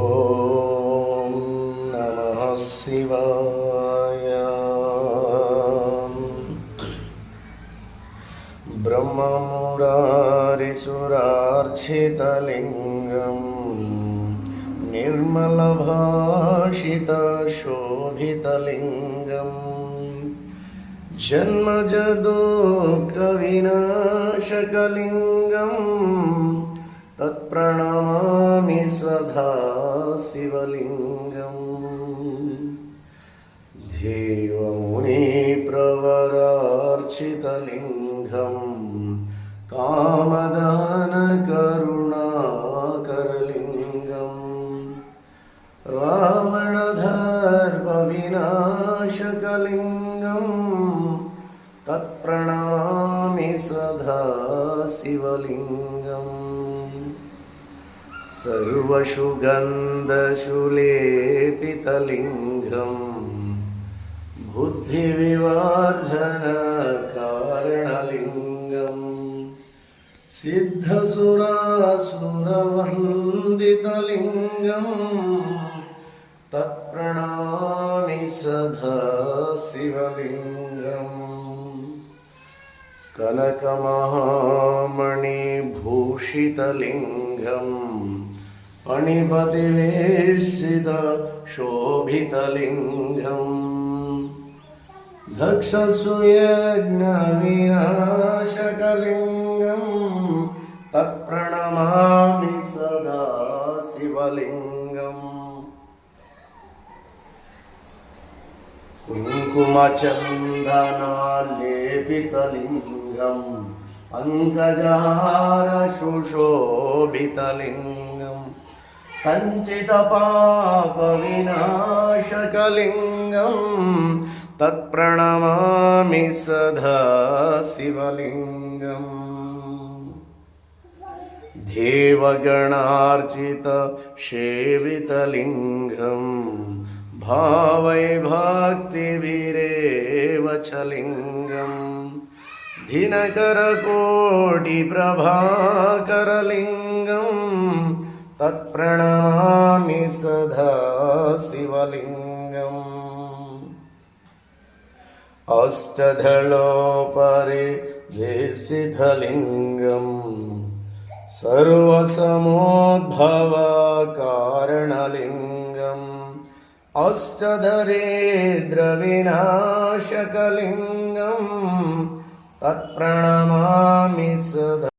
ಓಂ ನಮಃ ಶಿವಾಯ. ಬ್ರಹ್ಮಮುರಾರಿಸುರಾರ್ಚಿತಲಿಂಗಂ ನಿರ್ಮಲಭಾಷಿತಶೋಭಿತಲಿಂಗಂ ಜನ್ಮಜದುಃಖವಿನಾಶಕಲಿಂಗಂ ತತ್ಪ್ರಣಮಾಮಿ ಸದಾ ಶಿವಲಿಂಗಂ. ದೇವಮುನಿಪ್ರವರಾರ್ಚಿತಲಿಂಗಂ ಕಾಮದಹನಕರುಣಾಕರಲಿಂಗಂ ರಾವಣಧರ್ಮವಿನಾಶಕಲಿಂಗಂ ತತ್ಪ್ರಣಮಾಮಿ ಸದಾ ಶಿವಲಿಂಗಂ. ಸರ್ವಸುಗಂಧಸುಲೇಪಿತಲಿಂಗಂ ಬುದ್ಧಿವಿವರ್ಧನಕಾರಣಲಿಂಗಂ ಸಿದ್ಧಸುರಾಸುರವಂದಿತಲಿಂಗಂ ತತ್ಪ್ರಣಮಾಮಿ ಸದಾ ಶಿವಲಿಂಗಂ. ಕನಕಮಹಾಮಣಿಭೂಷಿತಲಿಂಗಂ ಫಣಿಪತಿವೇಶಿತಶೋಭಿತಲಿಂಗಂ ದಕ್ಷಸುಯಜ್ಞವಿನಾಶಕಲಿಂಗಂ ತತ್ಪ್ರಣಮಾಮಿ ಸದಾ ಶಿವಲಿಂಗಂ. ಕುಂಕುಮಚಂದನಾಲೇಪಿತಲಿಂಗಂ ಪಂಕಜಹಾರಶುಶೋಭಿತಲಿಂಗಂ ಸಂಚಿತಪಾಪವಿನಾಶಕಲಿಂಗಂ ತತ್ಪ್ರಣಮಾಮಿ ಸದಾ ಶಿವಲಿಂಗಂ. ದೇವಗಣಾರ್ಚಿತ ಸೇವಿತಲಿಂಗಂ ಭಾವೈಭಕ್ತಿವಿರೇವಚಲಿಂಗಂ ದಿನಕರಕೋಟಿಪ್ರಭಾಕರಲಿಂಗಂ ತತ್ಪ್ರಣಮಾಮಿ ಸದಾ ಶಿವಲಿಂಗಂ. ಅಷ್ಟದಳೋಪರಿವೇಶಿತಲಿಂಗಂ ಸರ್ವಸಮೋದ್ಭವಕಾರಣಲಿಂಗಂ ಅಷ್ಟದರಿದ್ರವಿನಾಶಕಲಿಂಗಂ ತತ್ಪ್ರಣಮಾಮಿ ಸದಾ